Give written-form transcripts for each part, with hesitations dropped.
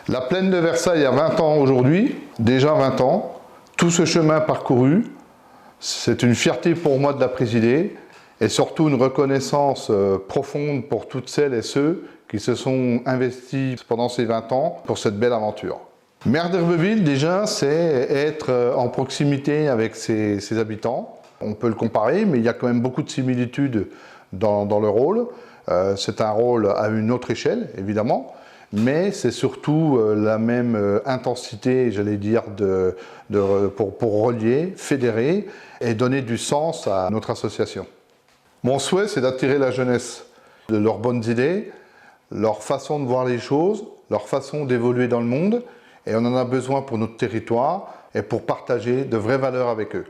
La plaine de Versailles a 20 ans aujourd'hui, déjà 20 ans. Tout ce chemin parcouru, c'est une fierté pour moi de la présider et surtout une reconnaissance profonde pour toutes celles et ceux qui se sont investis pendant ces 20 ans pour cette belle aventure. Maire d'Herbeville, déjà, c'est être en proximité avec ses habitants. On peut le comparer, mais il y a quand même beaucoup de similitudes dans le rôle. C'est un rôle à une autre échelle, évidemment, mais c'est surtout la même intensité, j'allais dire, pour relier, fédérer et donner du sens à notre association. Mon souhait, c'est d'attirer la jeunesse de leurs bonnes idées, leur façon de voir les choses, leur façon d'évoluer dans le monde, et on en a besoin pour notre territoire et pour partager de vraies valeurs avec eux.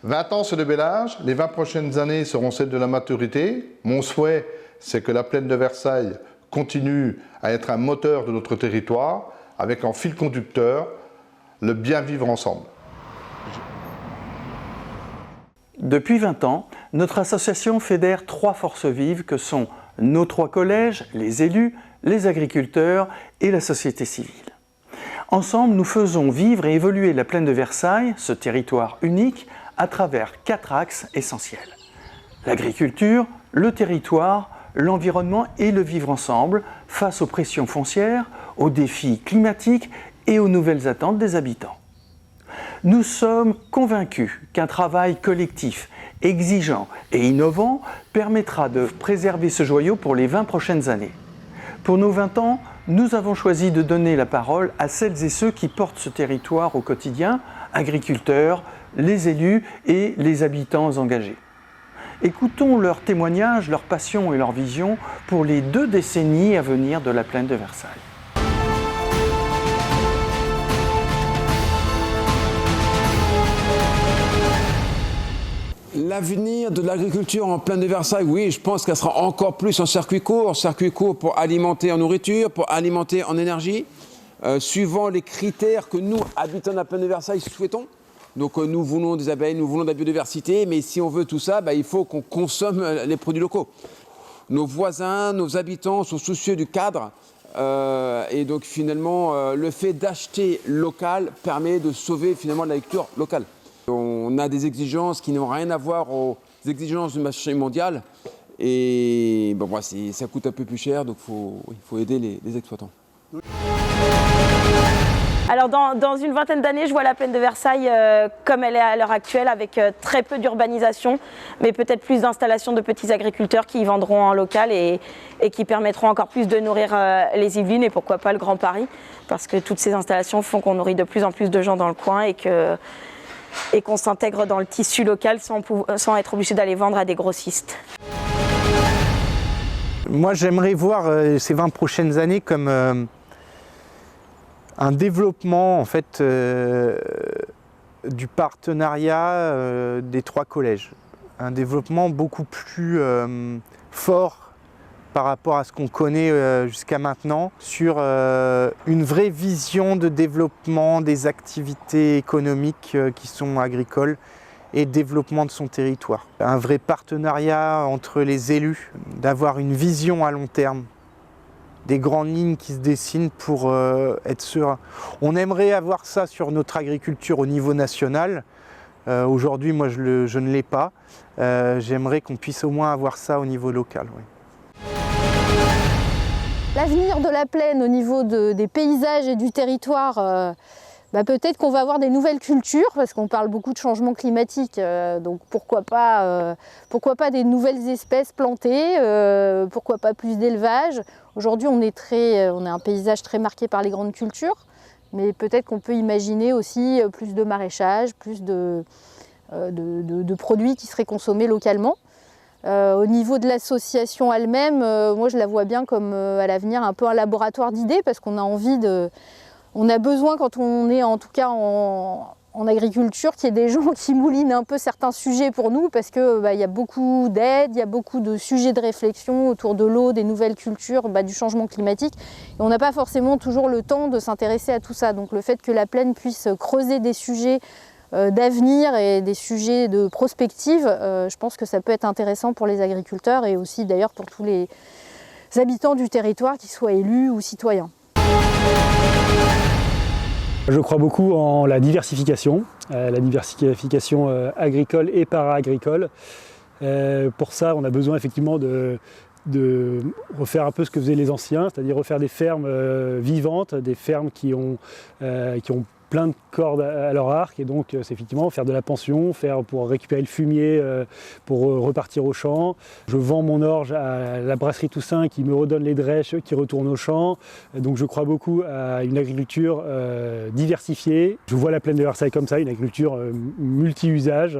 20 ans, c'est le bel âge. Les 20 prochaines années seront celles de la maturité. Mon souhait, c'est que la plaine de Versailles continue à être un moteur de notre territoire, avec en fil conducteur le bien vivre ensemble. Depuis 20 ans, notre association fédère 3 forces vives que sont nos 3 collèges, les élus, les agriculteurs et la société civile. Ensemble, nous faisons vivre et évoluer la plaine de Versailles, ce territoire unique, à travers 4 axes essentiels. L'agriculture, le territoire, l'environnement et le vivre ensemble face aux pressions foncières, aux défis climatiques et aux nouvelles attentes des habitants. Nous sommes convaincus qu'un travail collectif, exigeant et innovant permettra de préserver ce joyau pour les 20 prochaines années. Pour nos 20 ans, nous avons choisi de donner la parole à celles et ceux qui portent ce territoire au quotidien, agriculteurs, les élus et les habitants engagés. Écoutons leurs témoignages, leur passion et leur vision pour les 2 décennies à venir de la plaine de Versailles. L'avenir de l'agriculture en plaine de Versailles, oui, je pense qu'elle sera encore plus en circuit court pour alimenter en nourriture, pour alimenter en énergie, suivant les critères que nous, habitants de la plaine de Versailles, souhaitons. Donc nous voulons des abeilles, nous voulons de la biodiversité, mais si on veut tout ça, il faut qu'on consomme les produits locaux. Nos voisins, nos habitants sont soucieux du cadre, et donc finalement, le fait d'acheter local permet de sauver finalement l'agriculture locale. On a des exigences qui n'ont rien à voir aux exigences du marché mondial, et ça coûte un peu plus cher, donc il faut aider les exploitants. Alors dans une vingtaine d'années, je vois la plaine de Versailles comme elle est à l'heure actuelle, avec très peu d'urbanisation, mais peut-être plus d'installations de petits agriculteurs qui y vendront en local et qui permettront encore plus de nourrir les Yvelines et pourquoi pas le Grand Paris, parce que toutes ces installations font qu'on nourrit de plus en plus de gens dans le coin et qu'on s'intègre dans le tissu local sans être obligé d'aller vendre à des grossistes. Moi, j'aimerais voir ces 20 prochaines années comme un développement en fait, du partenariat des 3 collèges. Un développement beaucoup plus fort par rapport à ce qu'on connaît jusqu'à maintenant, sur une vraie vision de développement des activités économiques qui sont agricoles et développement de son territoire. Un vrai partenariat entre les élus, d'avoir une vision à long terme, des grandes lignes qui se dessinent pour être serein. On aimerait avoir ça sur notre agriculture au niveau national. Aujourd'hui, moi, je ne l'ai pas. J'aimerais qu'on puisse au moins avoir ça au niveau local. Oui. L'avenir de la plaine au niveau des paysages et du territoire, peut-être qu'on va avoir des nouvelles cultures, parce qu'on parle beaucoup de changement climatique, donc pourquoi pas des nouvelles espèces plantées, pourquoi pas plus d'élevage. Aujourd'hui, on a un paysage très marqué par les grandes cultures, mais peut-être qu'on peut imaginer aussi plus de maraîchage, plus de produits qui seraient consommés localement. Au niveau de l'association elle-même, moi je la vois bien comme à l'avenir un peu un laboratoire d'idées, parce qu'on a envie on a besoin, quand on est en tout cas en agriculture, qu'il y ait des gens qui moulinent un peu certains sujets pour nous, parce qu'il y a beaucoup d'aides, il y a beaucoup de sujets de réflexion autour de l'eau, des nouvelles cultures, du changement climatique. Et on n'a pas forcément toujours le temps de s'intéresser à tout ça. Donc le fait que la plaine puisse creuser des sujets d'avenir et des sujets de prospective, je pense que ça peut être intéressant pour les agriculteurs et aussi d'ailleurs pour tous les habitants du territoire, qu'ils soient élus ou citoyens. Je crois beaucoup en la diversification agricole et para-agricole. Pour ça, on a besoin effectivement de refaire un peu ce que faisaient les anciens, c'est-à-dire refaire des fermes vivantes, des fermes qui ont plein de cordes à leur arc, et donc c'est effectivement faire de la pension, pour récupérer le fumier, pour repartir au champ. Je vends mon orge à la brasserie Toussaint qui me redonne les drèches qui retournent au champ. Donc je crois beaucoup à une agriculture diversifiée. Je vois la plaine de Versailles comme ça, une agriculture multi-usage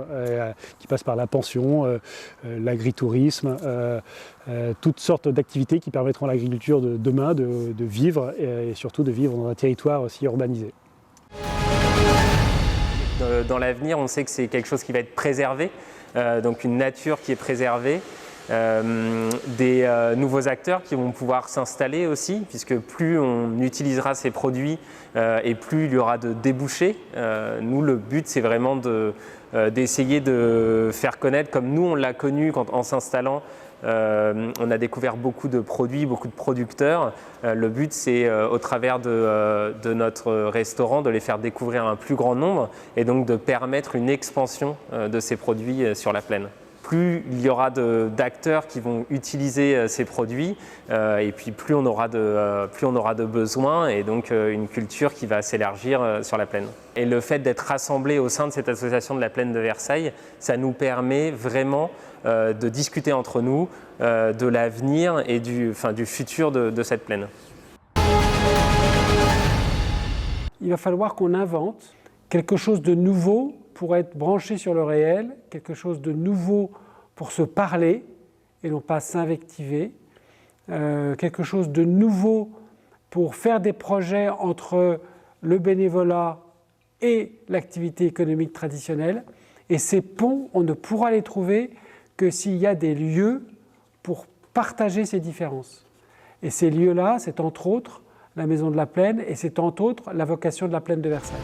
qui passe par la pension, l'agritourisme, toutes sortes d'activités qui permettront à l'agriculture de demain de vivre et surtout de vivre dans un territoire aussi urbanisé. Dans l'avenir, on sait que c'est quelque chose qui va être préservé, donc une nature qui est préservée, des nouveaux acteurs qui vont pouvoir s'installer aussi, puisque plus on utilisera ces produits et plus il y aura de débouchés. Nous, le but, c'est vraiment d'essayer de faire connaître, comme nous on l'a connu en s'installant. On a découvert beaucoup de produits, beaucoup de producteurs. Le but, c'est au travers de notre restaurant de les faire découvrir à un plus grand nombre et donc de permettre une expansion de ces produits sur la plaine. Plus il y aura d'acteurs qui vont utiliser ces produits et puis plus on aura de besoins et donc une culture qui va s'élargir sur la plaine. Et le fait d'être rassemblés au sein de cette association de la plaine de Versailles, ça nous permet vraiment de discuter entre nous de l'avenir et du futur de cette plaine. Il va falloir qu'on invente quelque chose de nouveau pour être branché sur le réel, quelque chose de nouveau pour se parler et non pas s'invectiver, quelque chose de nouveau pour faire des projets entre le bénévolat et l'activité économique traditionnelle. Et ces ponts, on ne pourra les trouver que s'il y a des lieux pour partager ces différences. Et ces lieux-là, c'est entre autres la Maison de la Plaine et c'est entre autres la vocation de la Plaine de Versailles.